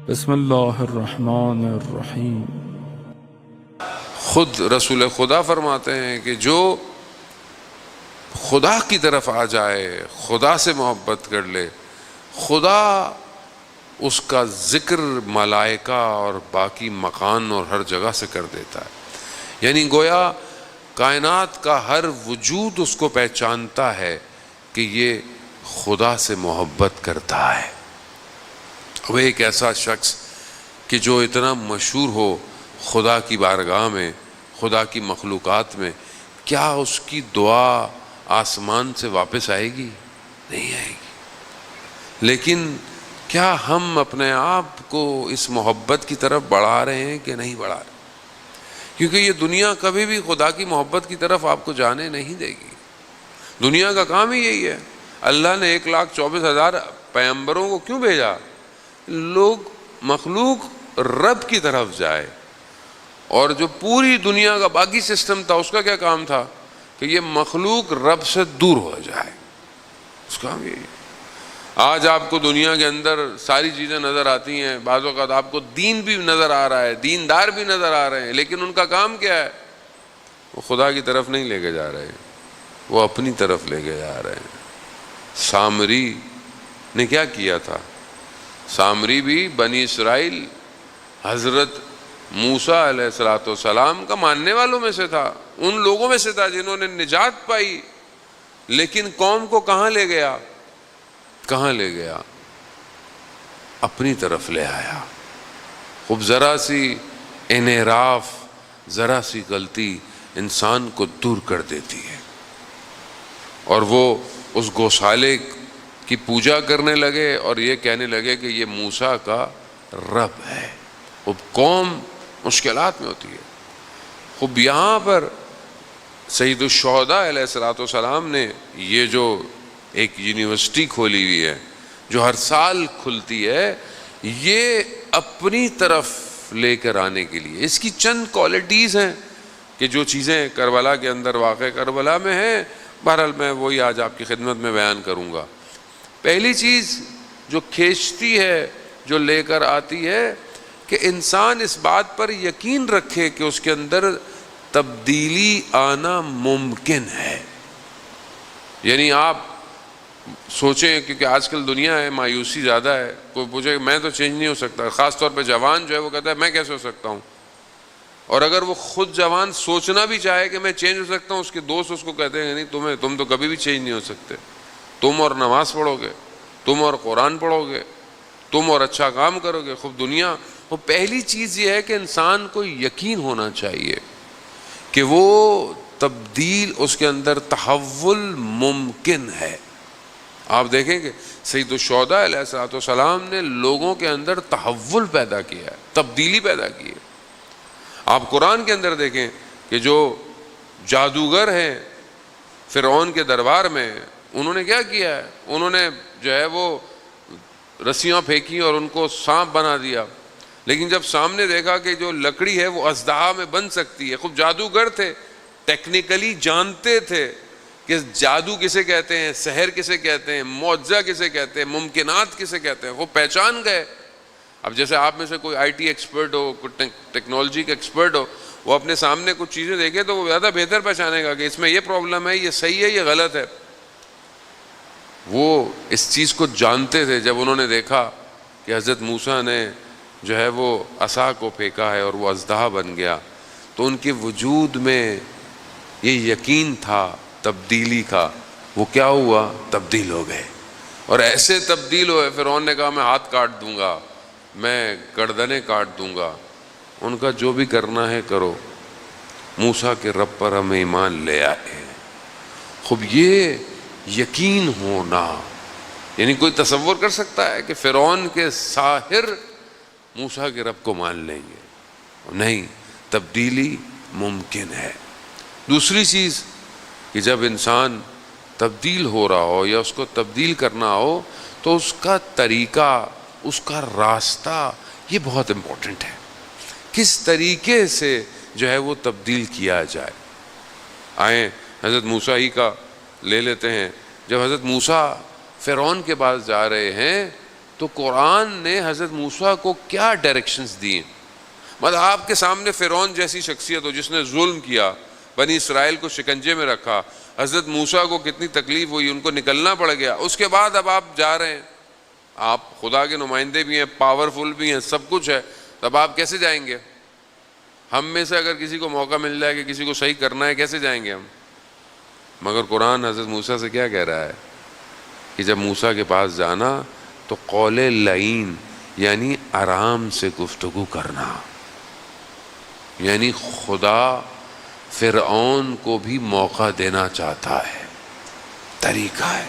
بسم اللہ الرحمن الرحیم۔ خود رسول خدا فرماتے ہیں کہ جو خدا کی طرف آ جائے، خدا سے محبت کر لے، خدا اس کا ذکر ملائکہ اور باقی مکان اور ہر جگہ سے کر دیتا ہے۔ یعنی گویا کائنات کا ہر وجود اس کو پہچانتا ہے کہ یہ خدا سے محبت کرتا ہے۔ اب ایک ایسا شخص کہ جو اتنا مشہور ہو خدا کی بارگاہ میں، خدا کی مخلوقات میں، کیا اس کی دعا آسمان سے واپس آئے گی؟ نہیں آئے گی۔ لیکن کیا ہم اپنے آپ کو اس محبت کی طرف بڑھا رہے ہیں کہ نہیں بڑھا رہے؟ کیونکہ یہ دنیا کبھی بھی خدا کی محبت کی طرف آپ کو جانے نہیں دے گی۔ دنیا کا کام ہی یہی ہے۔ اللہ نے 1,24,000 پیغمبروں کو کیوں بھیجا؟ لوگ مخلوق رب کی طرف جائے، اور جو پوری دنیا کا باقی سسٹم تھا اس کا کیا کام تھا؟ کہ یہ مخلوق رب سے دور ہو جائے۔ اس کا کام یہی ہے۔ آج آپ کو دنیا کے اندر ساری چیزیں نظر آتی ہیں، بعض اوقات آپ کو دین بھی نظر آ رہا ہے، دیندار بھی نظر آ رہے ہیں، لیکن ان کا کام کیا ہے؟ وہ خدا کی طرف نہیں لے کے جا رہے، وہ اپنی طرف لے کے جا رہے ہیں۔ سامری نے کیا کیا تھا؟ سامری بھی بنی اسرائیل حضرت موسیٰ علیہ السلام کا ماننے والوں میں سے تھا، ان لوگوں میں سے تھا جنہوں نے نجات پائی، لیکن قوم کو کہاں لے گیا؟ کہاں لے گیا؟ اپنی طرف لے آیا۔ خوب ذرا سی انحراف، ذرا سی غلطی انسان کو دور کر دیتی ہے، اور وہ اس گوشالے کی پوجا کرنے لگے اور یہ کہنے لگے کہ یہ موسیٰ کا رب ہے۔ خوب قوم مشکلات میں ہوتی ہے۔ خوب یہاں پر سید الشہداء علیہ السلام نے یہ جو ایک یونیورسٹی کھولی ہوئی ہے جو ہر سال کھلتی ہے، یہ اپنی طرف لے کر آنے کے لیے، اس کی چند کوالٹیز ہیں کہ جو چیزیں کربلا کے اندر واقع کربلا میں ہیں، بہرحال میں وہی آج آپ کی خدمت میں بیان کروں گا۔ پہلی چیز جو کھینچتی ہے، جو لے کر آتی ہے، کہ انسان اس بات پر یقین رکھے کہ اس کے اندر تبدیلی آنا ممکن ہے۔ یعنی آپ سوچیں، کیونکہ آج کل دنیا ہے، مایوسی زیادہ ہے، کوئی پوچھے کہ میں تو چینج نہیں ہو سکتا، خاص طور پہ جوان جو ہے وہ کہتا ہے میں کیسے ہو سکتا ہوں، اور اگر وہ خود جوان سوچنا بھی چاہے کہ میں چینج ہو سکتا ہوں، اس کے دوست اس کو کہتے ہیں نہیں، تم تو کبھی بھی چینج نہیں ہو سکتے، تم اور نماز پڑھو گے، تم اور قرآن پڑھو گے، تم اور اچھا کام کرو گے، خوب دنیا۔ وہ پہلی چیز یہ ہے کہ انسان کو یقین ہونا چاہیے کہ وہ تبدیل، اس کے اندر تحول ممکن ہے۔ آپ دیکھیں کہ سید الشہداء علیہ السلام نے لوگوں کے اندر تحول پیدا کیا ہے، تبدیلی پیدا کی ہے۔ آپ قرآن کے اندر دیکھیں کہ جو جادوگر ہیں فرعون کے دربار میں، انہوں نے کیا کیا ہے؟ انہوں نے جو ہے وہ رسیاں پھینکی اور ان کو سانپ بنا دیا، لیکن جب سامنے دیکھا کہ جو لکڑی ہے وہ اژدہا میں بن سکتی ہے، خوب جادوگر تھے، ٹیکنیکلی جانتے تھے کہ جادو کسے کہتے ہیں، سحر کسے کہتے ہیں، معجزہ کسے کہتے ہیں، ممکنات کسے کہتے ہیں، وہ پہچان گئے۔ اب جیسے آپ میں سے کوئی آئی ٹی ایکسپرٹ ہو، کوئی ٹیکنالوجی کا ایکسپرٹ ہو، وہ اپنے سامنے کچھ چیزیں دیکھے تو وہ زیادہ بہتر پہچانے گا کہ اس میں یہ پرابلم ہے، یہ صحیح ہے، یہ غلط ہے۔ وہ اس چیز کو جانتے تھے۔ جب انہوں نے دیکھا کہ حضرت موسیٰ نے جو ہے وہ عصا کو پھینکا ہے اور وہ اژدہا بن گیا، تو ان کے وجود میں یہ یقین تھا تبدیلی کا۔ وہ کیا ہوا؟ تبدیل ہو گئے، اور ایسے تبدیل ہوئے، فرعون نے کہا میں ہاتھ کاٹ دوں گا، میں گردنیں کاٹ دوں گا۔ ان کا جو بھی کرنا ہے کرو، موسیٰ کے رب پر ہم ایمان لے آئے۔ خوب یہ یقین ہونا، یعنی کوئی تصور کر سکتا ہے کہ فرعون کے ساحر موسیٰ کے رب کو مان لیں گے؟ نہیں، تبدیلی ممکن ہے۔ دوسری چیز کہ جب انسان تبدیل ہو رہا ہو یا اس کو تبدیل کرنا ہو تو اس کا طریقہ، اس کا راستہ، یہ بہت امپورٹنٹ ہے۔ کس طریقے سے جو ہے وہ تبدیل کیا جائے۔ آئیں حضرت موسیٰ ہی کا لے لیتے ہیں۔ جب حضرت موسیٰ فرعون کے پاس جا رہے ہیں تو قرآن نے حضرت موسیٰ کو کیا ڈائریکشنز دیے. مطلب آپ کے سامنے فرعون جیسی شخصیت ہو جس نے ظلم کیا, بنی اسرائیل کو شکنجے میں رکھا, حضرت موسیٰ کو کتنی تکلیف ہوئی, ان کو نکلنا پڑ گیا, اس کے بعد اب آپ جا رہے ہیں, آپ خدا کے نمائندے بھی ہیں, پاورفل بھی ہیں, سب کچھ ہے, تب آپ کیسے جائیں گے؟ ہم میں سے اگر کسی کو موقع مل جائے کہ کسی کو صحیح کرنا ہے, کیسے جائیں گے ہم؟ مگر قرآن حضرت موسیٰ سے کیا کہہ رہا ہے کہ جب موسیٰ کے پاس جانا تو قول لعین یعنی آرام سے گفتگو کرنا. یعنی خدا فرعون کو بھی موقع دینا چاہتا ہے, طریقہ ہے.